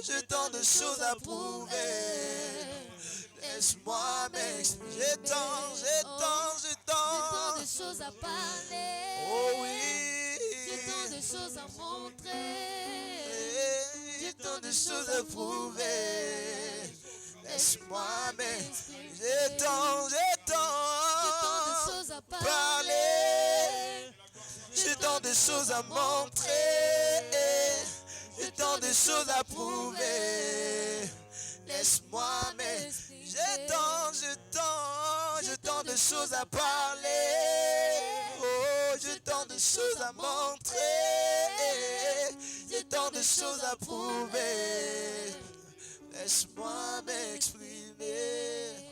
j'ai tant de choses à prouver. Laisse-moi m'exprimer. J'ai tant de choses à parler. Oh oui. J'ai tant de choses à montrer. J'ai tant de choses à prouver. Laisse-moi m'exprimer. J'ai tant de choses à parler. J'ai tant de choses à montrer. J'ai tant de choses à prouver. Laisse-moi m'exprimer. J'ai tant de choses à parler. Oh, j'ai tant de choses à montrer. J'ai tant de choses à prouver. Laisse-moi m'exprimer.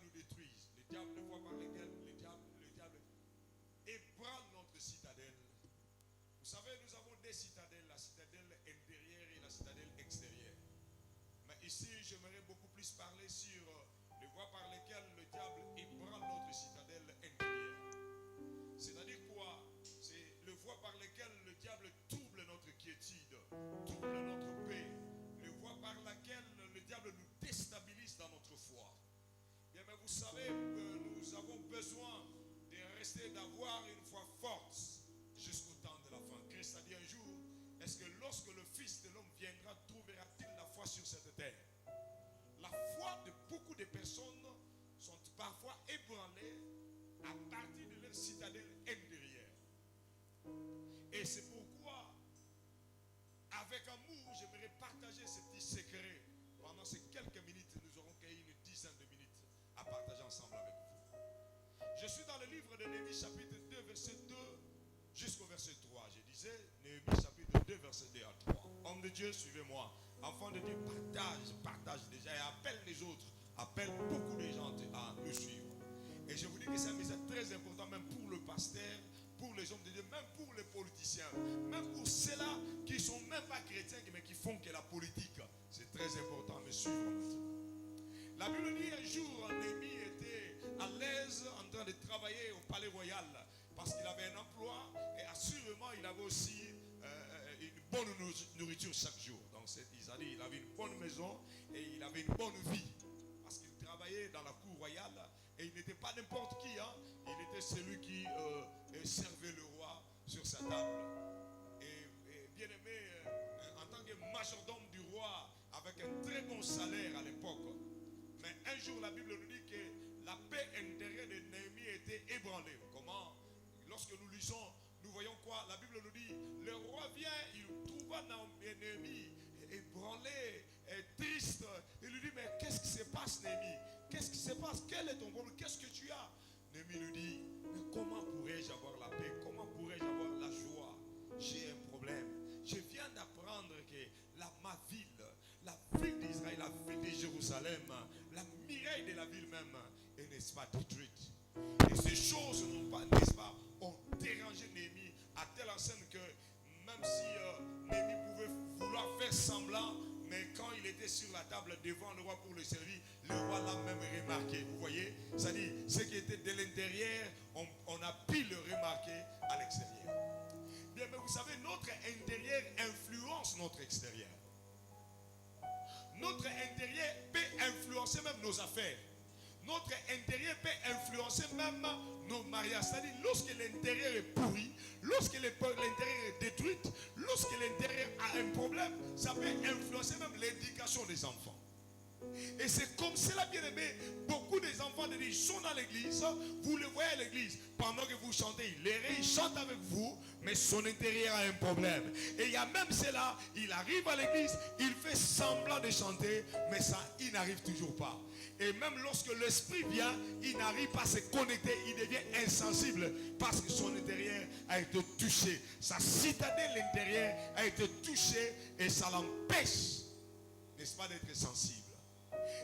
nous détruisent, les voies par lesquelles le diable ébranle notre citadelle. Vous savez, nous avons des citadelles, la citadelle intérieure et la citadelle extérieure. Mais ici, j'aimerais beaucoup plus parler sur les voies par lesquelles le diable ébranle notre citadelle intérieure. C'est-à-dire quoi? C'est les voies par lesquelles le diable trouble notre quiétude, trouble notre paix, les voies par lesquelles le diable nous déstabilise dans notre foi. Bien, mais vous savez, nous avons besoin de rester, d'avoir une foi forte jusqu'au temps de la fin. Christ a dit un jour, est-ce que lorsque le Fils de l'homme viendra, trouvera-t-il la foi sur cette terre? La foi de beaucoup de personnes sont parfois ébranlées à partir de leur citadelle intérieure. Et c'est pourquoi, avec amour, j'aimerais partager ce petit secret. Pendant ces quelques minutes, nous aurons cueilli une dizaine de minutes à partager ensemble avec vous. Je suis dans le livre de Néhémie chapitre 2, verset 2 jusqu'au verset 3. Je disais, Néhémie chapitre 2, verset 2 à 3. Homme de Dieu, suivez-moi. Enfant de Dieu, partage déjà et appelle les autres. Appelle beaucoup de gens à nous suivre. Et je vous dis que c'est un message très important, même pour le pasteur, pour les hommes de Dieu, même pour les politiciens, même pour ceux-là qui ne sont même pas chrétiens, mais qui font que la politique. C'est très important de suivre. La Bible dit un jour, Néhémie était à l'aise en train de travailler au palais royal parce qu'il avait un emploi et assurément il avait aussi une bonne nourriture chaque jour. Donc il avait une bonne maison et il avait une bonne vie parce qu'il travaillait dans la cour royale et il n'était pas n'importe qui, hein. Il était celui qui servait le roi sur sa table. Et bien aimé, en tant que majordome du roi avec un très bon salaire à l'époque. Mais un jour, la Bible nous dit que la paix intérieure de Néhémie était ébranlée. Comment? Lorsque nous lisons, nous voyons quoi? La Bible nous dit, le roi vient, il trouva Néhémie ébranlé, triste. Il lui dit, mais qu'est-ce qui se passe, Néhémie? Qu'est-ce qui se passe? Quel est ton problème? Qu'est-ce que tu as? Néhémie lui dit, mais comment pourrais-je avoir la paix? Comment pourrais-je avoir la joie? J'ai un problème. Je viens d'apprendre que ma ville, la ville d'Israël, la ville de Jérusalem, la muraille de la ville même est, n'est-ce pas, détruite. Et ces choses n'ont pas, n'est-ce pas, ont dérangé Néhémie à telle enseigne que même si Néhémie pouvait vouloir faire semblant, mais quand il était sur la table devant le roi pour le servir, le roi l'a même remarqué. Vous voyez? C'est-à-dire, ce qui était de l'intérieur, on a pu le remarquer à l'extérieur. Bien, mais vous savez, notre intérieur influence notre extérieur. Notre intérieur peut influencer même nos affaires. Notre intérieur peut influencer même nos mariages. C'est-à-dire, lorsque l'intérieur est pourri, lorsque l'intérieur est détruit, lorsque l'intérieur a un problème, ça peut influencer même l'éducation des enfants. Et c'est comme cela, bien aimé, beaucoup des enfants de Dieu sont dans l'église, vous le voyez à l'église. pendant que vous chantez, il chante avec vous, mais son intérieur a un problème. Et il y a même cela, il arrive à l'église, il fait semblant de chanter, mais ça, il n'arrive toujours pas. Et même lorsque l'esprit vient, il n'arrive pas à se connecter, il devient insensible parce que son intérieur a été touché. Sa citadelle intérieure a été touchée et ça l'empêche, n'est-ce pas, d'être sensible.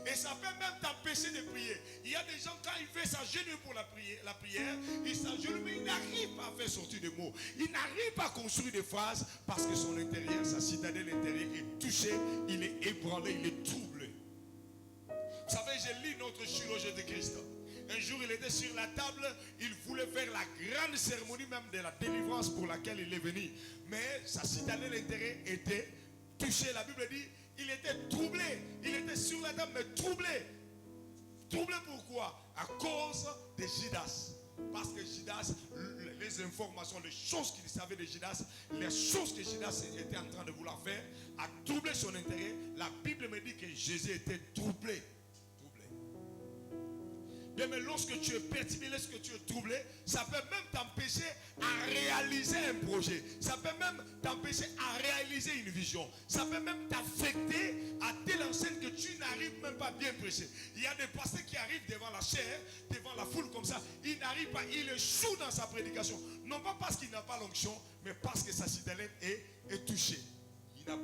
Et ça peut même t'empêcher de prier. Il y a des gens, quand il fait s'agenouiller pour la prière, il s'agenouille, mais il n'arrive pas à faire sortir des mots. Il n'arrive pas à construire des phrases parce que son intérieur, sa citadelle intérieure est touchée, il est ébranlé, il est troublé. Vous savez, j'ai lu notre chirurgien de Christ. Un jour, il était sur la table, il voulait faire la grande cérémonie même de la délivrance pour laquelle il est venu. Mais sa citadelle intérieure était touchée. La Bible dit, il était troublé. Il était sur la table, mais troublé. Troublé pourquoi? À cause de Judas. Parce que Judas, les informations, les choses qu'il savait de Judas, les choses que Judas était en train de vouloir faire, a troublé son intérêt. La Bible me dit que Jésus était troublé. Bien, mais lorsque tu es perturbé, lorsque tu es troublé, ça peut même t'empêcher à réaliser un projet. Ça peut même t'empêcher à réaliser une vision. Ça peut même t'affecter à telle enseigne que tu n'arrives même pas à bien prêcher. Il y a des pasteurs qui arrivent devant la chair, devant la foule comme ça. Il n'arrive pas, il échoue dans sa prédication. Non pas parce qu'il n'a pas l'onction, mais parce que sa citadelle est touchée.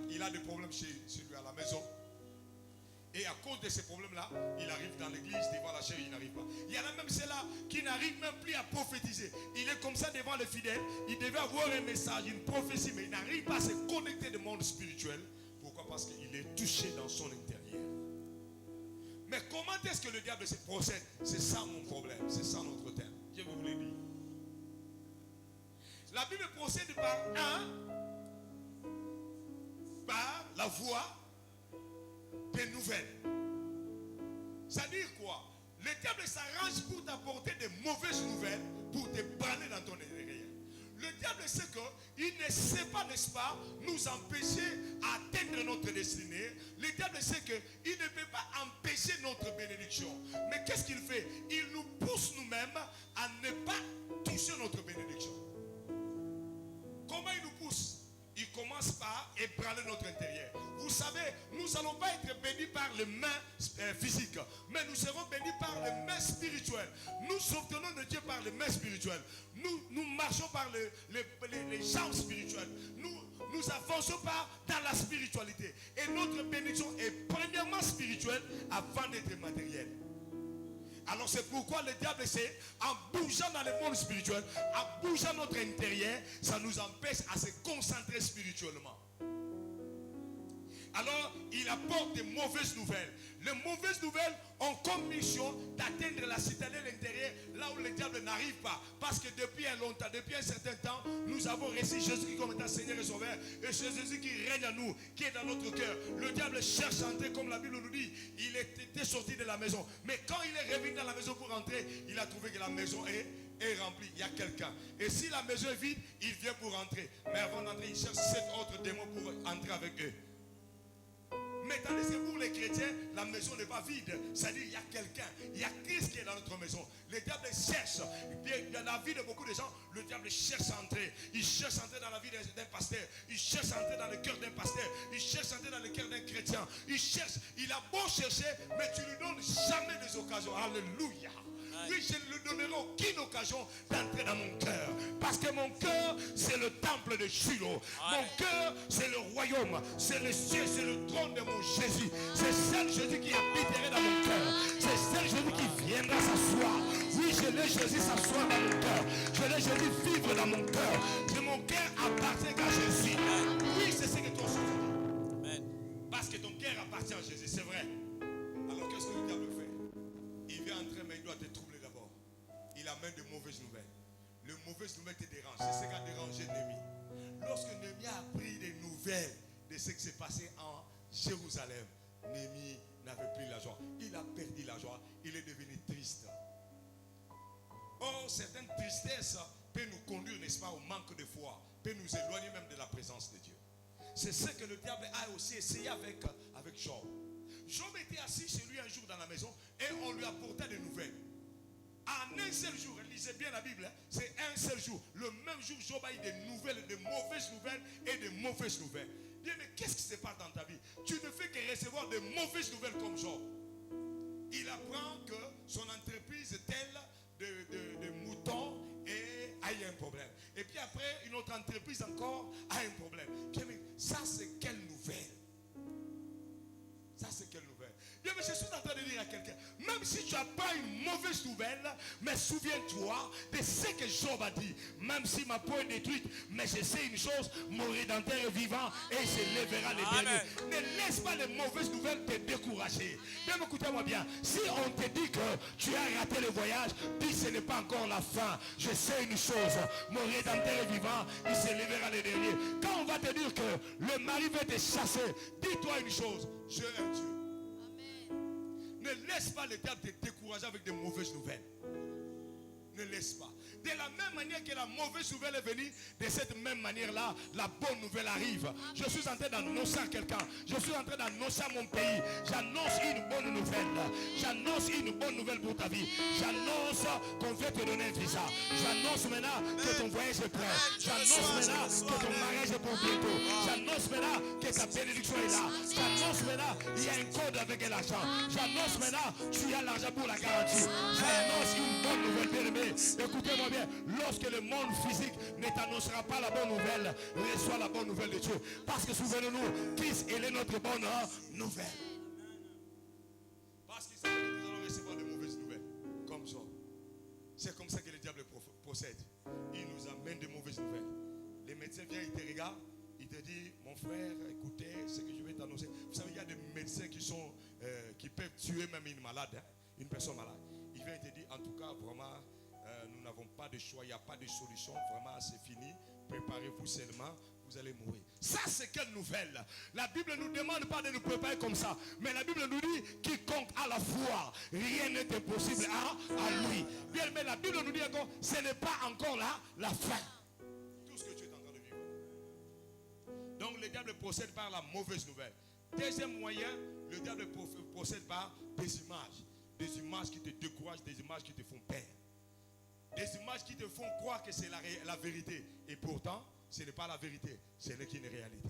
Il a des problèmes chez lui à la maison. Et à cause de ces problèmes-là, il arrive dans l'église, devant la chair, il n'arrive pas. Il y en a même ceux-là qui n'arrivent même plus à prophétiser. Il est comme ça devant les fidèles. Il devait avoir un message, une prophétie, mais il n'arrive pas à se connecter au monde spirituel. Pourquoi? Parce qu'il est touché dans son intérieur. Mais comment est-ce que le diable se procède? C'est ça mon problème, c'est ça notre thème. Je vous l'ai dit. La Bible procède par la voie des nouvelles. Ça dit quoi? Le diable s'arrange pour t'apporter des mauvaises nouvelles, pour te parler dans ton intérieur. Le diable sait qu'il ne sait pas, n'est-ce pas, nous empêcher à atteindre notre destinée. Le diable sait qu'il ne peut pas empêcher notre bénédiction. Mais qu'est-ce qu'il fait? Il nous pousse nous-mêmes à ne pas toucher notre bénédiction. Comment il nous pousse? Il commence par ébranler notre intérieur. Vous savez, nous n'allons pas être bénis par les mains physiques, mais nous serons bénis par les mains spirituelles. Nous soutenons de Dieu par les mains spirituelles. Nous marchons par les jambes spirituelles. Nous avançons pas dans la spiritualité. Et notre bénédiction est premièrement spirituelle avant d'être matérielle. Alors c'est pourquoi le diable sait, en bougeant dans le monde spirituel, en bougeant notre intérieur, ça nous empêche à se concentrer spirituellement. Alors, il apporte des mauvaises nouvelles. Les mauvaises nouvelles ont comme mission d'atteindre la citadelle intérieure là où le diable n'arrive pas. Parce que depuis un certain temps, nous avons reçu Jésus comme étant Seigneur et Sauveur. Et c'est Jésus qui règne en nous, qui est dans notre cœur. Le diable cherche à entrer, comme la Bible nous dit. Il était sorti de la maison. Mais quand il est revenu dans la maison pour entrer, il a trouvé que la maison est remplie. Il y a quelqu'un. Et si la maison est vide, il vient pour entrer. Mais avant d'entrer, il cherche 7 autres démons pour entrer avec eux. Mais tandis que pour les chrétiens, la maison n'est pas vide. C'est-à-dire qu'il y a quelqu'un, il y a Christ qui est dans notre maison. Le diable cherche. Dans la vie de beaucoup de gens, le diable cherche à entrer. Il cherche à entrer dans la vie d'un pasteur. Il cherche à entrer dans le cœur d'un pasteur. Il cherche à entrer dans le cœur d'un chrétien. Il cherche. Il a beau chercher, mais tu lui donnes jamais des occasions. Alléluia. Oui, je ne lui donnerai aucune occasion d'entrer dans mon cœur. Parce que mon cœur, c'est le temple de Shiloh. Mon cœur, c'est le royaume. C'est le ciel, c'est le trône de mon Jésus. C'est celle Jésus qui habiterait dans mon cœur. C'est celle Jésus qui viendra s'asseoir. Oui, je l'ai Jésus s'asseoir dans mon cœur. Je l'ai Jésus vivre dans mon cœur. Que mon cœur appartient à Jésus. Oui, c'est ce que ton Jésus dit. Parce que ton cœur appartient à Jésus, c'est vrai. Alors qu'est-ce que le diable fait? Il vient entrer, mais il doit te troubler d'abord. Il amène de mauvaises nouvelles. Les mauvaises nouvelles te dérangent. C'est ce qui a dérangé Néhémie. Lorsque Néhémie a appris des nouvelles de ce qui s'est passé en Jérusalem, Néhémie n'avait plus la joie. Il a perdu la joie. Il est devenu triste. Or, certaines tristesses peuvent nous conduire, n'est-ce pas, au manque de foi, peuvent nous éloigner même de la présence de Dieu. C'est ce que le diable a aussi essayé avec Job. Job était assis chez lui un jour dans la maison et on lui apportait des nouvelles. En un seul jour, lisez bien la Bible, hein, c'est un seul jour. Le même jour, Job a eu des nouvelles, de mauvaises nouvelles et de mauvaises nouvelles. Bien, mais qu'est-ce qui se passe dans ta vie? Tu ne fais que recevoir de mauvaises nouvelles comme Job. Il apprend que son entreprise telle de moutons a eu un problème. Et puis après, une autre entreprise encore a un problème. Bien, mais ça, c'est quelle nouvelle? Ça, c'est quelle nouvelle? Bien, mais je suis en train de dire à quelqu'un, même si tu n'as pas une mauvaise nouvelle, mais souviens-toi de ce que Job a dit. Même si ma peau est détruite, mais je sais une chose, mon Rédempteur est vivant et il se lèvera les derniers. Ne laisse pas les mauvaises nouvelles te décourager. Bien, écoutez-moi bien. Si on te dit que tu as raté le voyage, dis ce n'est pas encore la fin. Je sais une chose, mon Rédempteur est vivant, il se lèvera les derniers. Quand on va te dire que le mari va te chasser, dis-toi une chose, je suis un Dieu. Ne laisse pas le diable te décourager avec de mauvaises nouvelles. Ne laisse pas. De la même manière que la mauvaise nouvelle est venue, de cette même manière-là, la bonne nouvelle arrive. Je suis en train d'annoncer à quelqu'un. Je suis en train d'annoncer à mon pays. J'annonce une bonne nouvelle. J'annonce une bonne nouvelle pour ta vie. J'annonce qu'on va te donner un visa. J'annonce maintenant que ton voyage est prêt. J'annonce maintenant que ton mariage est pour bientôt. J'annonce maintenant que ta bénédiction est là. J'annonce maintenant qu'il y a un code avec l'argent. J'annonce maintenant tu as l'argent pour la garantie. J'annonce une bonne nouvelle, bien-aimé. Écoutez-moi bien. Lorsque le monde physique ne t'annoncera pas la bonne nouvelle, reçois la bonne nouvelle de Dieu. Parce que souvenez-nous, Christ, il est notre bonne nouvelle. Parce qu'il savait que nous allons recevoir de mauvaises nouvelles. Comme ça. C'est comme ça que le diable procède. Il nous amène de mauvaises nouvelles. Les médecins viennent, ils te regardent, ils te disent, mon frère, écoutez ce que je vais t'annoncer. Vous savez, il y a des médecins qui peuvent tuer même une malade, hein, une personne malade. Il vient te dire, en tout cas, vraiment, nous n'avons pas de choix, il n'y a pas de solution, vraiment c'est fini, préparez-vous seulement, vous allez mourir. Ça c'est quelle nouvelle? La Bible ne nous demande pas de nous préparer comme ça, mais la Bible nous dit, quiconque a la foi, rien n'est impossible à lui. Bien, mais la Bible nous dit encore, ce n'est pas encore là la fin. Tout ce que tu es en train de vivre. Donc le diable procède par la mauvaise nouvelle. Deuxième moyen, le diable procède par des images. Des images qui te découragent, des images qui te font peur. Des images qui te font croire que c'est la vérité. Et pourtant, ce n'est pas la vérité. Ce n'est qu'une réalité.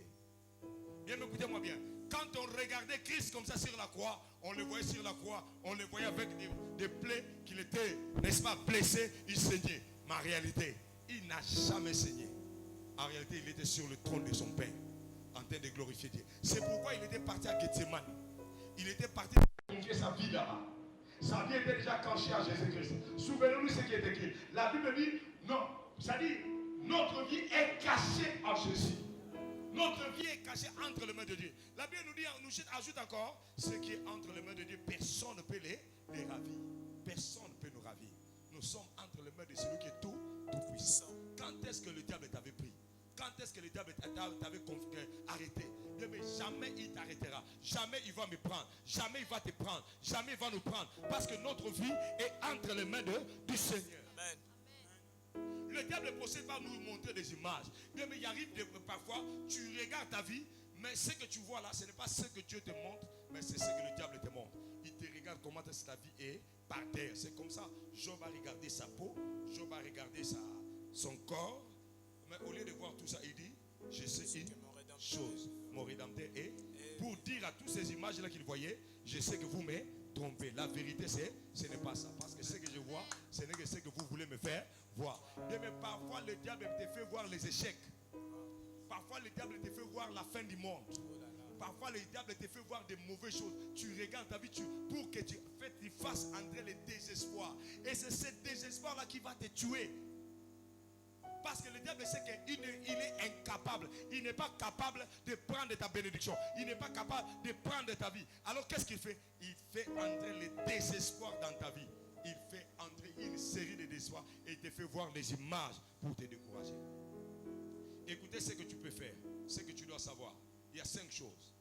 Bien, écoutez-moi bien. Quand on regardait Christ comme ça sur la croix, on le voyait sur la croix, on le voyait avec des plaies qu'il était, n'est-ce pas, blessé, il saignait. Mais en réalité, il n'a jamais saigné. En réalité, il était sur le trône de son Père, en train de glorifier Dieu. C'est pourquoi il était parti à Gethsemane. Il était parti confier sa vie là-bas. Sa vie était déjà cachée à Jésus-Christ. Souvenez-nous ce qui est écrit. La Bible dit, non, ça dit, notre vie est cachée en Jésus. Notre vie est cachée entre les mains de Dieu. La Bible nous dit, nous ajoute encore, ce qui est entre les mains de Dieu, personne ne peut les ravir. Personne ne peut nous ravir. Nous sommes entre les mains de celui qui est tout puissant. Quand est-ce que le diable t'avait pris? Quand est-ce que le diable t'avait arrêté? Mais jamais il t'arrêtera. Jamais il va me prendre. Jamais il va te prendre. Jamais il va nous prendre. Parce que notre vie est entre les mains du Seigneur. Amen. Le diable procède par nous montrer des images. Mais il arrive parfois, tu regardes ta vie, mais ce que tu vois là, ce n'est pas ce que Dieu te montre, mais c'est ce que le diable te montre. Il te regarde comment est-ce que ta vie est par terre. C'est comme ça. Job va regarder sa peau. Job va regarder son corps. Mais au lieu de voir tout ça, il dit, je sais une chose, mon Rédempteur est, pour dire à toutes ces images-là qu'il voyait, je sais que vous me trompez. La vérité, ce n'est pas ça. Parce que ce que je vois, ce n'est que ce que vous voulez me faire voir. Mais parfois, le diable te fait voir les échecs. Parfois, le diable te fait voir la fin du monde. Parfois, le diable te fait voir des mauvaises choses. Tu regardes ta vie pour que tu fasses entrer le désespoir. Et c'est ce désespoir-là qui va te tuer. Parce que le diable sait qu'il est incapable. Il n'est pas capable de prendre ta bénédiction. Il n'est pas capable de prendre ta vie. Alors qu'est-ce qu'il fait? Il fait entrer le désespoir dans ta vie. Il fait entrer une série de désespoirs et il te fait voir les images pour te décourager. Écoutez ce que tu peux faire. Ce que tu dois savoir. Il y a 5 choses.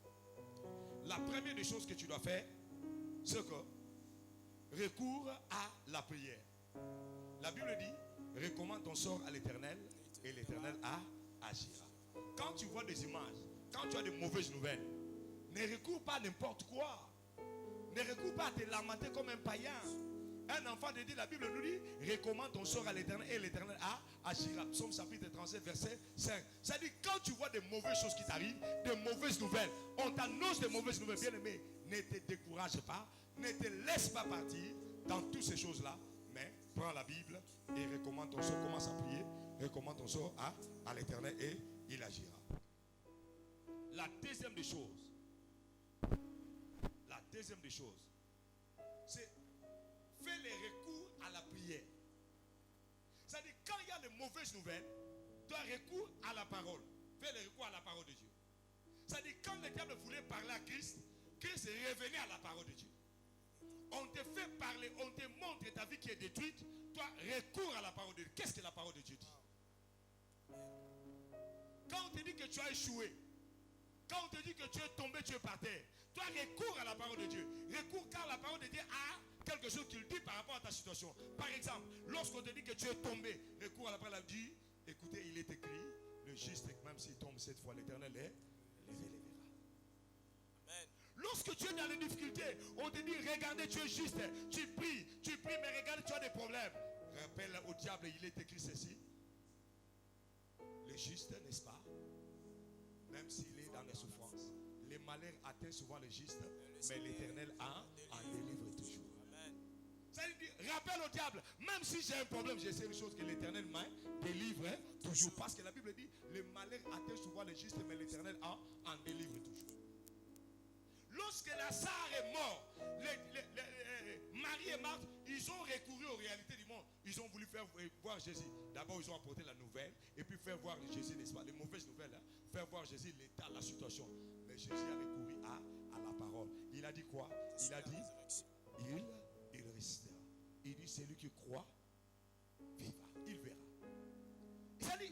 La première des choses que tu dois faire, c'est que recours à la prière. La Bible dit, recommande ton sort à l'Éternel et l'Éternel agira. Quand tu vois des images, quand tu as de mauvaises nouvelles, ne recours pas à n'importe quoi. Ne recours pas à te lamenter comme un païen. Un enfant de Dieu, la Bible nous dit, recommande ton sort à l'Éternel et l'Éternel agira. Psaume chapitre 37, verset 5. Ça dit, quand tu vois des mauvaises choses qui t'arrivent, des mauvaises nouvelles, on t'annonce des mauvaises nouvelles, bien aimé, ne te décourage pas, ne te laisse pas partir dans toutes ces choses-là, mais prends la Bible et recommande ton sort, commence à prier, recommande ton sort à l'Éternel et il agira. La deuxième des choses, c'est faire les recours à la prière. C'est-à-dire, quand il y a de mauvaises nouvelles, tu as recours à la parole. Fais le recours à la parole de Dieu. C'est-à-dire, quand le diable voulait parler à Christ, Christ revenait à la parole de Dieu. On te fait parler, on te montre ta vie qui est détruite, toi, recours à la parole de Dieu. Qu'est-ce que la parole de Dieu dit? Quand on te dit que tu as échoué, quand on te dit que tu es tombé, tu es par terre, toi, recours à la parole de Dieu. Recours car la parole de Dieu a quelque chose qu'il dit par rapport à ta situation. Par exemple, lorsqu'on te dit que tu es tombé, recours à la parole de Dieu. Écoutez, il est écrit, le juste, même s'il tombe cette fois, l'Éternel les élèvera. Amen. Lorsque tu es dans les difficultés, on te dit, regardez, tu es juste, tu pries, mais regarde, tu as des problèmes. Rappelle au diable, il est écrit ceci. Le juste, n'est-ce pas? Même s'il est dans les souffrances. Les malheurs atteignent souvent le juste, mais l'Éternel en délivre toujours. Ça veut dire, rappelle au diable, même si j'ai un problème, j'ai une chose que l'Éternel m'a délivre toujours. Parce que la Bible dit, les malheurs atteignent souvent le juste, mais l'Éternel en délivre toujours. Lorsque Lazare est mort, Marie et Marthe, ils ont recouru aux réalités du monde. Ils ont voulu faire voir Jésus. D'abord, ils ont apporté la nouvelle, et puis faire voir Jésus, n'est-ce pas? Les mauvaises nouvelles, hein? Faire voir Jésus, l'état, la situation. Mais Jésus a recouru à la parole. Il a dit quoi? Il a dit, il restera. Il dit, celui qui croit, vivra. Il verra. C'est-à-dire,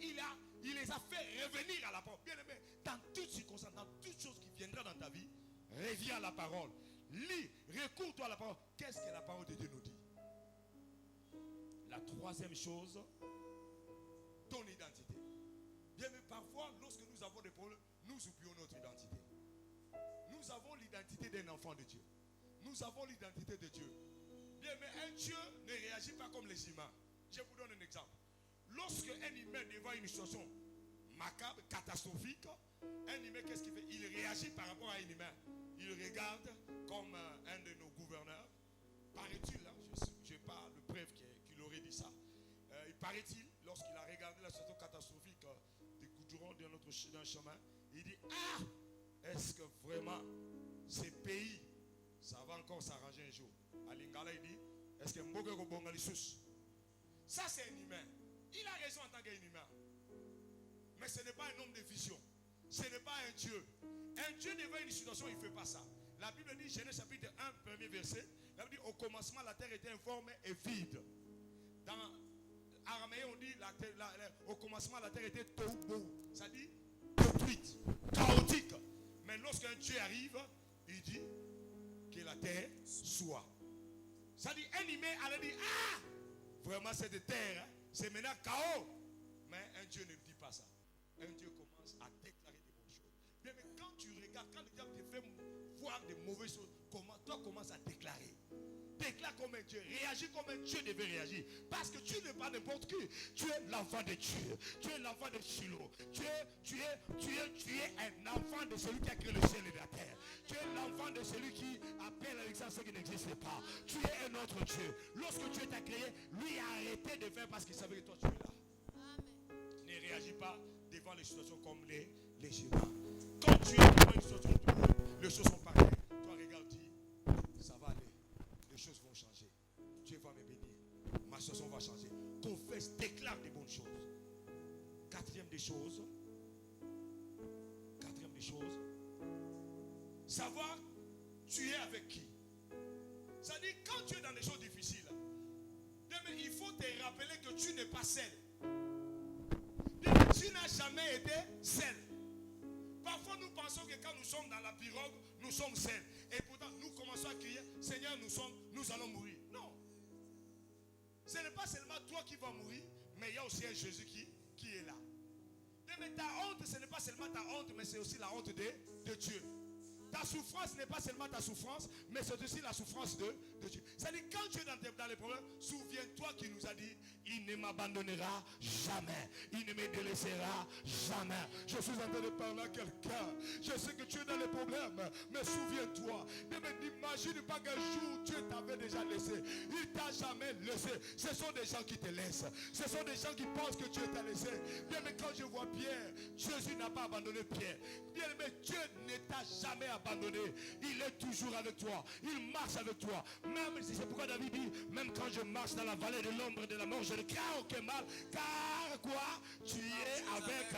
il les a fait revenir à la parole. Bien aimé, dans toutes circonstances, dans toutes choses qui viendront dans ta vie, reviens à la parole. Lis, recours-toi à la parole. Qu'est-ce que la parole de Dieu nous dit? La troisième chose, ton identité. Bien, mais parfois, lorsque nous avons des problèmes, nous oublions notre identité. Nous avons l'identité d'un enfant de Dieu. Nous avons l'identité de Dieu. Bien, mais un Dieu ne réagit pas comme les humains. Je vous donne un exemple. Lorsque un humain devant une situation macabre, catastrophique, un humain, qu'est-ce qu'il fait? Il réagit par rapport à un humain. Il regarde comme un de nos gouverneurs. Paraît-il, hein, je parle de preuve qu'il aurait dit ça. Il paraît-il, lorsqu'il a regardé la situation catastrophique des goudrons dans notre chemin, il dit, est-ce que vraiment ces pays, ça va encore s'arranger un jour? À Lingala, il dit, est-ce que Mbogego Bongalissus? Ça, c'est un humain. Il a raison en tant qu'humain. Mais ce n'est pas un homme de vision. Ce n'est pas un Dieu. Un Dieu devant une situation, il ne fait pas ça. La Bible dit, Genèse chapitre 1, premier verset, la Bible dit, au commencement, la terre était informe et vide. Dans araméen, on dit, au commencement, la terre était tohu. Ça dit, détruite, chaotique. Mais lorsqu'un Dieu arrive, il dit que la terre soit. Ça dit, un humain allait dire, vraiment cette terre, c'est maintenant chaos. Mais un Dieu ne dit pas ça. Un Dieu commence à déclarer des bonnes choses. Bien, mais quand tu regardes, quand le diable te fait voir des mauvaises choses, toi commences à déclarer. Déclare comme un Dieu, réagis comme un Dieu devait réagir. Parce que tu n'es pas n'importe qui. Tu es l'enfant de Dieu. Tu es l'enfant de Shiloh. Tu es un enfant de celui qui a créé le ciel et la terre. Tu es l'enfant de celui qui appelle avec ça ce qui n'existe pas. Tu es un autre Dieu. Lorsque Dieu t'a créé, lui a arrêté de faire parce qu'il savait que toi tu es là. Amen. Ne réagis pas devant les situations comme les humains. Quand tu es devant une situation, les choses sont pareilles. Toi regarde, dis, ça va aller. Les choses vont changer. Dieu va me bénir. Ma situation va changer. Confesse, déclare des bonnes choses. Quatrième des choses. Savoir tu es avec qui. Ça dit quand tu es dans des choses difficiles, il faut te rappeler que tu n'es pas seul. Tu n'as jamais été seul. Parfois nous pensons que quand nous sommes dans la pirogue, nous sommes seuls. Et pourtant nous commençons à crier, Seigneur, nous allons mourir. Non. Ce n'est pas seulement toi qui vas mourir, mais il y a aussi un Jésus qui est là. Mais ta honte, ce n'est pas seulement ta honte, mais c'est aussi la honte de Dieu. Ta souffrance n'est pas seulement ta souffrance, mais c'est aussi la souffrance de de Dieu. C'est-à-dire, quand tu es dans les problèmes, souviens-toi qu'il nous a dit, il ne m'abandonnera jamais. Il ne me délaissera jamais. Je suis en train de parler à quelqu'un. Je sais que tu es dans les problèmes, mais souviens-toi. N'imagine pas qu'un jour Dieu t'avait déjà laissé. Il t'a jamais laissé. Ce sont des gens qui te laissent. Ce sont des gens qui pensent que Dieu t'a laissé. Bien, mais quand je vois Pierre, Jésus n'a pas abandonné Pierre. Bien, mais Dieu ne t'a jamais abandonné. Il est toujours avec toi. Il marche avec toi. Même si c'est pourquoi David dit, même quand je marche dans la vallée de l'ombre de la mort, je ne crains aucun mal. Car quoi? Tu es avec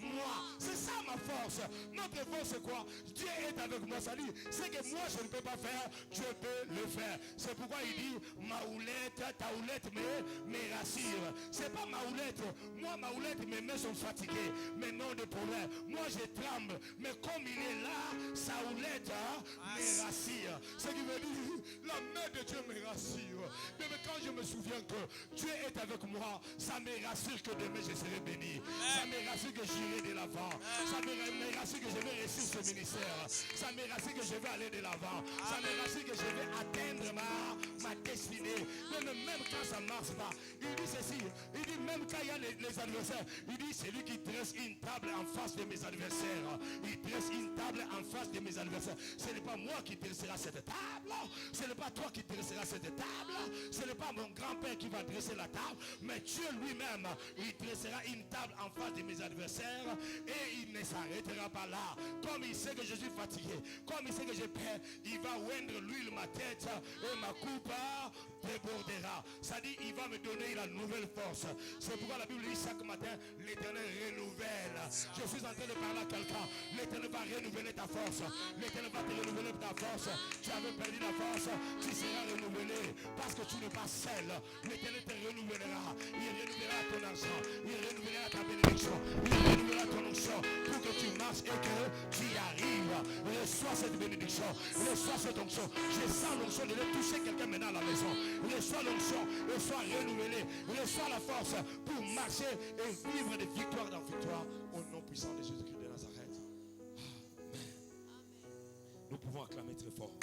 moi. C'est ça ma force. Notre force c'est quoi? Dieu est avec moi. Ça dit, c'est que moi je ne peux pas faire, Dieu peut le faire. C'est pourquoi il dit, ma houlette, ta houlette me rassure. C'est pas ma houlette. Moi, ma houlette, mes mains sont fatiguées. Mais non de problème. Moi, je tremble. Mais comme il est là, sa houlette me rassure. Ce qui veut dire, la main de Dieu me rassure. Mais quand je me souviens que Dieu est avec moi, ça me rassure que demain je serai béni. Ça me rassure que j'irai de l'avant. Ça me rassure que je vais réussir ce ministère. Ça me rassure que je vais aller de l'avant. Ça me rassure que je vais atteindre ma destinée. Même quand ça ne marche pas, il dit ceci. Il dit même quand il y a les adversaires, il dit c'est lui qui dresse une table en face de mes adversaires. Il dresse une table en face de mes adversaires. Ce n'est pas moi qui dressera cette table. Ce n'est pas toi qui dressera cette table. Ce n'est pas mon grand-père qui va dresser la table. Mais Dieu lui-même, il dressera une table en face de mes adversaires. Et il ne s'arrêtera pas là. Comme il sait que je suis fatigué, comme il sait que je perds, il va oindre l'huile ma tête et ma coupe débordera. Ça dit, il va me donner la nouvelle force. C'est pourquoi la Bible dit chaque matin, l'Éternel renouvelle. Je suis en train de parler à quelqu'un. L'Éternel va renouveler ta force. L'Éternel va te renouveler ta force. Tu avais perdu la force, tu seras renouvelé. Parce que tu n'es pas seul. L'Éternel te renouvellera. Il renouvellera ton argent. Il renouvellera ta bénédiction. Il renouvellera ton onction. Pour que tu marches et que tu y arrives. Reçois cette bénédiction. Reçois cette onction. Je sens l'onction de toucher quelqu'un maintenant à la maison. Reçois l'onction et sois renouvelé. Reçois la force pour marcher et vivre de victoire dans victoire. Au nom puissant de Jésus-Christ de Nazareth. Amen. Nous pouvons acclamer très fort.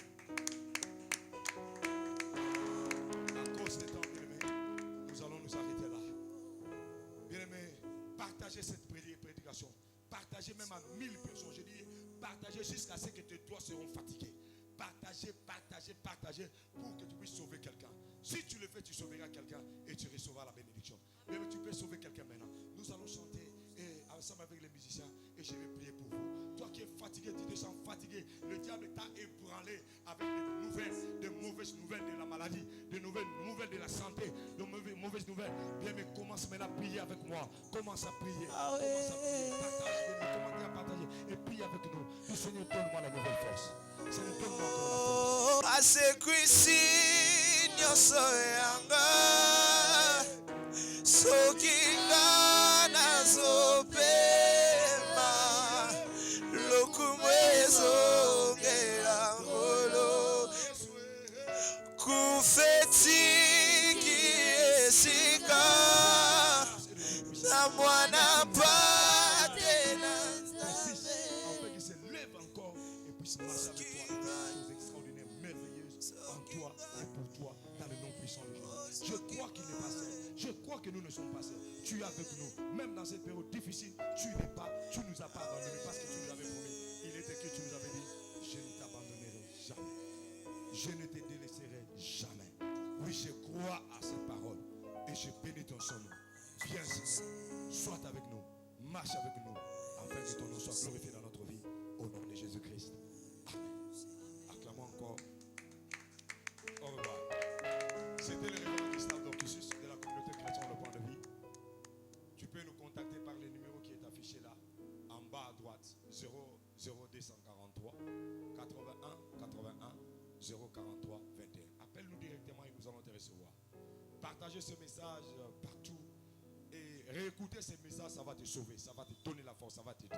À cause des temps, bien-aimés, nous allons nous arrêter là. Bien-aimés, partagez cette prédication. Partagez même à 1000 personnes. Je dis, partagez jusqu'à ce que tes doigts seront fatigués. Partagez, partagez, partagez pour que tu puisses sauver quelqu'un. Si tu le fais, tu sauveras quelqu'un et tu recevras la bénédiction. Mais tu peux sauver quelqu'un maintenant. Nous allons chanter ensemble avec les musiciens et je vais prier pour vous. Toi qui es fatigué, tu te sens fatigué. Le diable t'a ébranlé avec des mauvaises nouvelles de la maladie, de nouvelles de la santé, de mauvaises nouvelles. Bien, mais commence maintenant à prier avec moi. Commence à prier. Commence à prier. Partage, à partager et prie avec nous. Le Seigneur, donne-moi la nouvelle force. Seigneur, donne-moi encore la force. Sokinga nazopema lokumwezo ngela ngolo kufetiki esika na mwana pate na nzambe afin qu'il se lève encore et puisse marcher avec toi des choses extraordinaires, merveilleuses en toi et pour toi dans le nom puissant de Jésus. Je crois qu'il n'est pas seul. Je crois que nous ne sommes pas seuls. Tu es avec nous. Même dans cette période difficile, tu ne nous as pas abandonnés parce que tu nous avais promis. Il était que tu nous avais dit, je ne t'abandonnerai jamais. Je ne te délaisserai jamais. Oui, je crois à cette parole et je bénis ton son nom. Viens, Seigneur, sois avec nous, marche avec nous, afin que ton nom soit glorifié dans notre vie. Au nom de Jésus-Christ. Amen. Acclamons encore. Au revoir. C'était le révérend Gustave Dorcus de la communauté chrétienne Le Point de Vie. Tu peux nous contacter par le numéro qui est affiché là, en bas à droite, 00243 81 81 043 21. Appelle-nous directement et nous allons te recevoir. Partagez ce message partout et réécouter ces messages, ça va te sauver, ça va te donner la force, ça va t'aider.